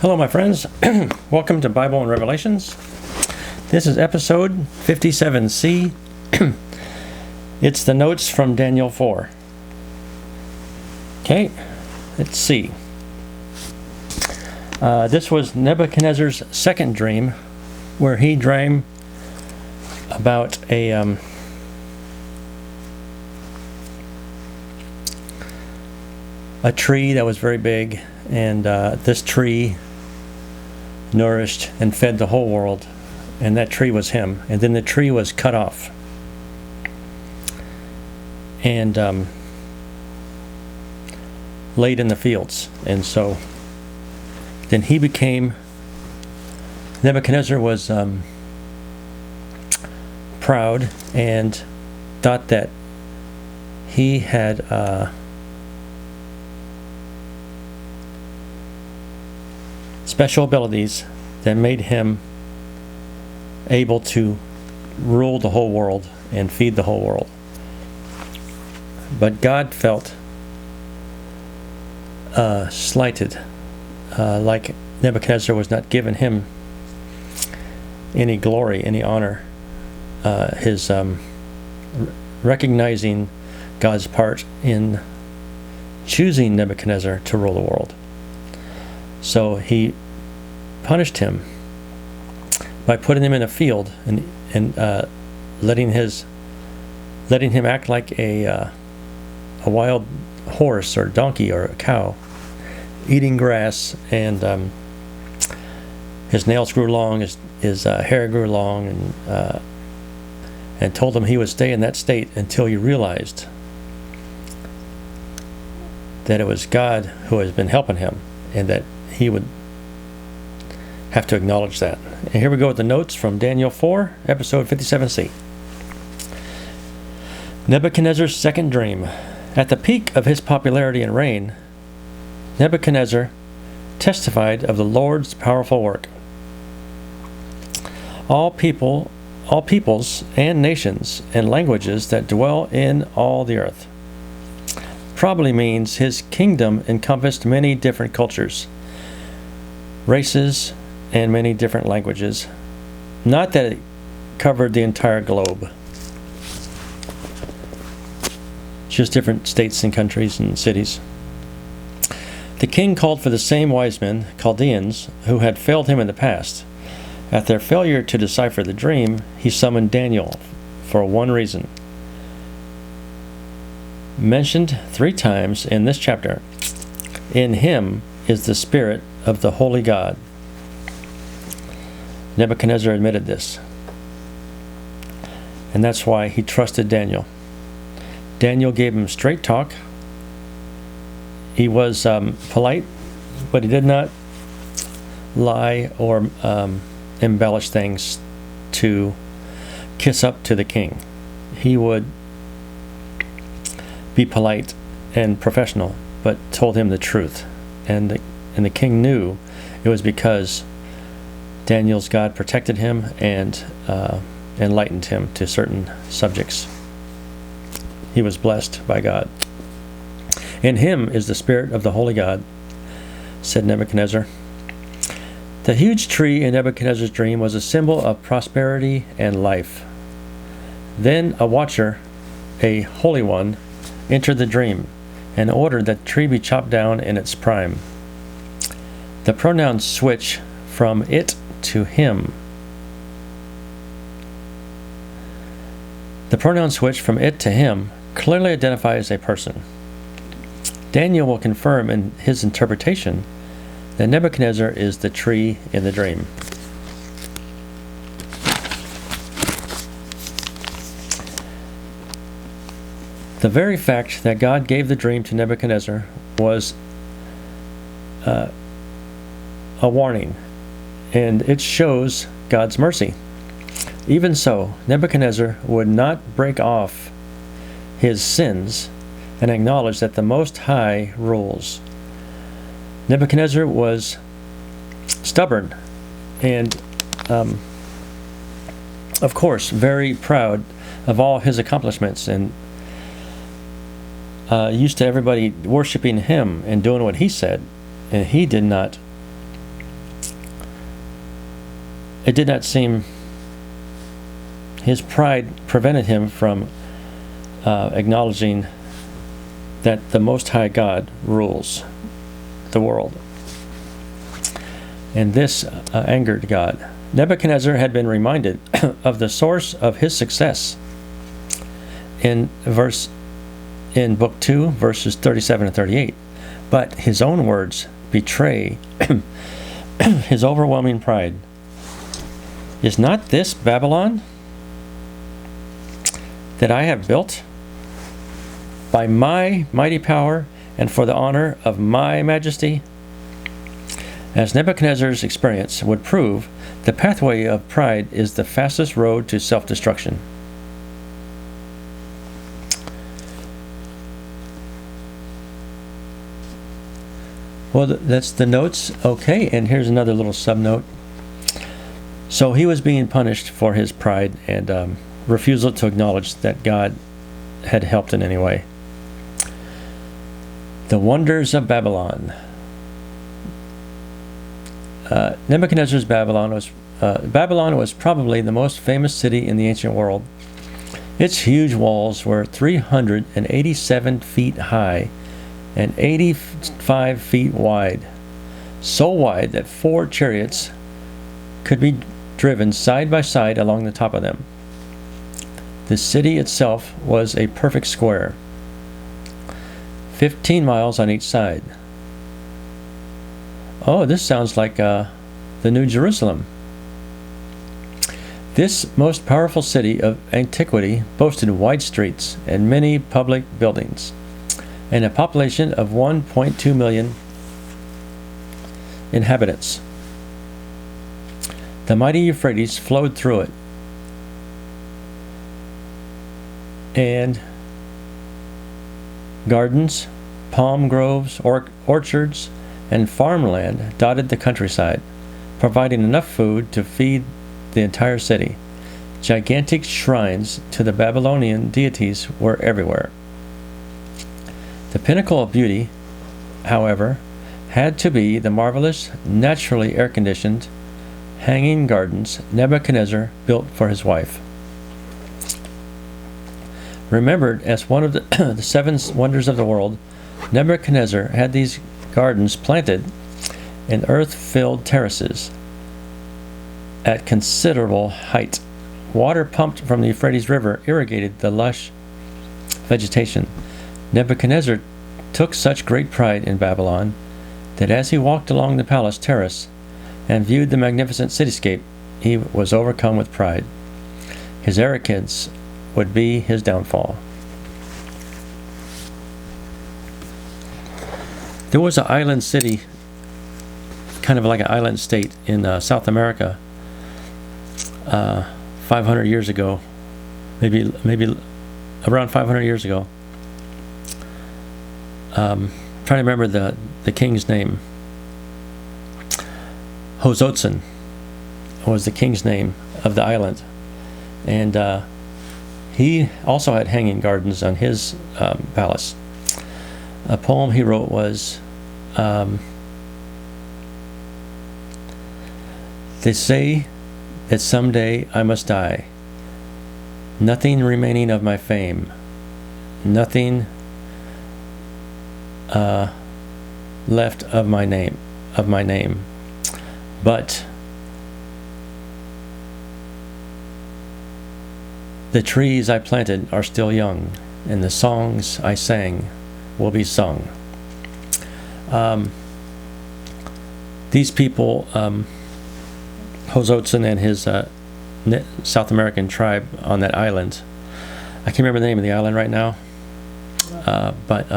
Hello, my friends. Welcome to Bible and Revelations. This is episode 57C. It's the notes from Daniel 4. Okay, let's see. This was Nebuchadnezzar's second dream, where he dreamed about a tree that was very big, and this tree nourished and fed the whole world, and that tree was him. And then the tree was cut off, and laid in the fields. And so then he became, Nebuchadnezzar was proud and thought that he had special abilities that made him able to rule the whole world and feed the whole world. But God felt slighted, like Nebuchadnezzar was not giving him any glory, any honor. His recognizing God's part in choosing Nebuchadnezzar to rule the world. So he punished him by putting him in a field and letting him act like a wild horse or donkey or a cow, eating grass, and his nails grew long, his hair grew long, and told him he would stay in that state until he realized that it was God who has been helping him, and that he would have to acknowledge that. And here we go with the notes from Daniel 4, episode 57C. Nebuchadnezzar's second dream. At the peak of his popularity and reign, Nebuchadnezzar testified of the Lord's powerful work. All peoples and nations and languages that dwell in all the earth. Probably means his kingdom encompassed many different cultures, races, and many different languages. Not that it covered the entire globe. Just different states and countries and cities. The king called for the same wise men, Chaldeans, who had failed him in the past. At their failure to decipher the dream, he summoned Daniel for one reason. Mentioned 3 times in this chapter. In him is the Spirit of the Holy God. Nebuchadnezzar admitted this. And that's why he trusted Daniel. Daniel gave him straight talk. He was polite, but he did not lie or embellish things to kiss up to the king. He would be polite and professional, but told him the truth. And the king knew it was because Daniel's God protected him and enlightened him to certain subjects. He was blessed by God. In him is the Spirit of the Holy God, said Nebuchadnezzar. The huge tree in Nebuchadnezzar's dream was a symbol of prosperity and life. Then a watcher, a holy one, entered the dream and ordered that the tree be chopped down in its prime. The pronouns switch from it to him. The pronoun switch from it to him clearly identifies a person. Daniel will confirm in his interpretation that Nebuchadnezzar is the tree in the dream. The very fact that God gave the dream to Nebuchadnezzar was a warning, and it shows God's mercy. Even so, Nebuchadnezzar would not break off his sins and acknowledge that the Most High rules. Nebuchadnezzar was stubborn and, of course, very proud of all his accomplishments, and used to everybody worshiping him and doing what he said, and he did not it did not seem, his pride prevented him from acknowledging that the Most High God rules the world. And this angered God. Nebuchadnezzar had been reminded of the source of his success in book 2, verses 37 and 38. But his own words betray his overwhelming pride. Is not this Babylon that I have built by my mighty power and for the honor of my majesty? As Nebuchadnezzar's experience would prove, the pathway of pride is the fastest road to self-destruction. Well, that's the notes. Okay, and here's another little subnote. So he was being punished for his pride and refusal to acknowledge that God had helped in any way. The wonders of Babylon. Nebuchadnezzar's Babylon was probably the most famous city in the ancient world. Its huge walls were 387 feet high and 85 feet wide, so wide that 4 chariots could be driven side by side along the top of them. The city itself was a perfect square, 15 miles on each side. Oh, this sounds like the New Jerusalem. This most powerful city of antiquity boasted wide streets and many public buildings, and a population of 1.2 million inhabitants. The mighty Euphrates flowed through it, and gardens, palm groves, orchards, and farmland dotted the countryside, providing enough food to feed the entire city. Gigantic shrines to the Babylonian deities were everywhere. The pinnacle of beauty, however, had to be the marvelous, naturally air-conditioned, hanging gardens Nebuchadnezzar built for his wife. Remembered as one of the 7 wonders of the world, Nebuchadnezzar had these gardens planted in earth-filled terraces at considerable height. Water pumped from the Euphrates River irrigated the lush vegetation. Nebuchadnezzar took such great pride in Babylon that as he walked along the palace terrace and viewed the magnificent cityscape, he was overcome with pride. His arrogance would be his downfall. There was an island city, kind of like an island state in South America 500 years ago, maybe around 500 years ago. Trying to remember the king's name. Hozotzen was the king's name of the island, and he also had hanging gardens on his palace. A poem he wrote was, they say that someday I must die, nothing remaining of my fame, nothing left of my name, but the trees I planted are still young, and the songs I sang will be sung. These people, Hozotzen and his South American tribe on that island, I can't remember the name of the island right now, but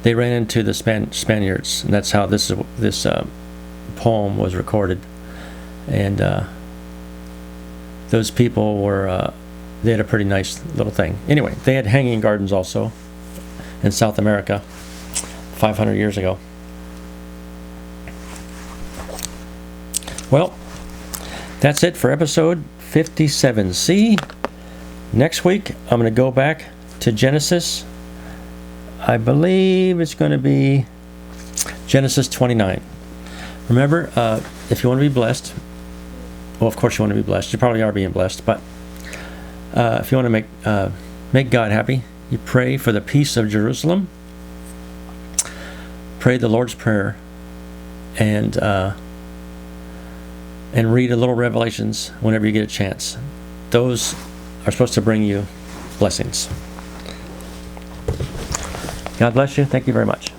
they ran into the Spaniards, and that's how this poem was recorded. And those people were, they had a pretty nice little thing. Anyway, they had hanging gardens also in South America 500 years ago. Well, that's it for episode 57C. Next week, I'm going to go back to Genesis. I believe it's going to be Genesis 29. Remember, if you want to be blessed, well, of course you want to be blessed. You probably are being blessed, but if you want to make God happy, you pray for the peace of Jerusalem. Pray the Lord's Prayer, and read a little Revelations whenever you get a chance. Those are supposed to bring you blessings. God bless you. Thank you very much.